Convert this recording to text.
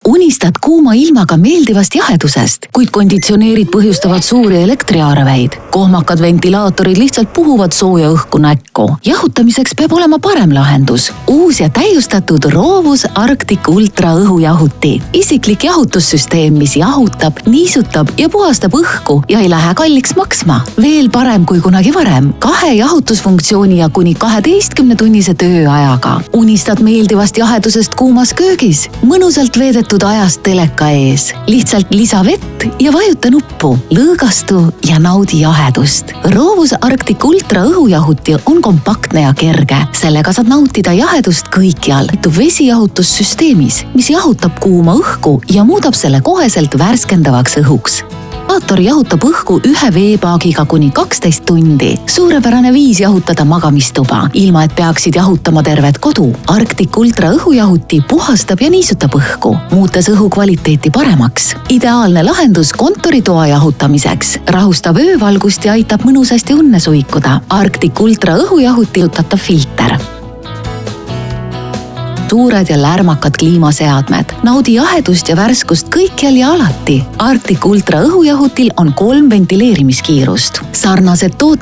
unistad kuuma ilmaga meeldivast jahedusest, kuid konditsioneerid põhjustavad suuri elektriarveid. Kohmakad ventilaatorid lihtsalt puhuvad sooja õhku näkku. Jahutamiseks peab olema parem lahendus. Uus ja täiustatud Rovus Arctic Ultra õhujahuti. Isiklik jahutussüsteem, mis jahutab, niisutab ja puhastab õhku ja ei lähe kalliks maksma. Veel parem kui kunagi varem. 2 jahutusfunktsiooni ja kuni 12-tunnise tööajaga. Unistad meeldivast jahedusest kuumas köögis. Mõnusalt veedetud ajast teleka ees. Lihtsalt lisa vett ja vajuta nuppu. Lõõgastu ja naudi jahedust. Rovus Arctic Ultra õhujahuti on kompaktne ja kerge. Sellega saad nautida jahedust kõikjal. Vesijahutussüsteemis, mis jahutab kuuma õhku ja muudab selle koheselt värskendavaks õhuks. Generator jahutab õhku 1 veepaagiga kuni 12 tundi. Suurepärane viis jahutada magamistuba, ilma et peaksid jahutama tervet kodu. Arctic Ultra õhujahuti puhastab ja niisutab õhku, muutes õhu kvaliteeti paremaks. Ideaalne lahendus kontoritoa jahutamiseks. Rahustab öövalgust ja aitab mõnusasti unne suikuda. Arctic Ultra õhujahuti jutatav filter. Suured ja lärmakad kliimaseadmed. Naudi jahedust ja värskust kõikjal ja alati. Arctic Ultra õhujahutil on 3 ventileerimiskiirust. Sarnased tooted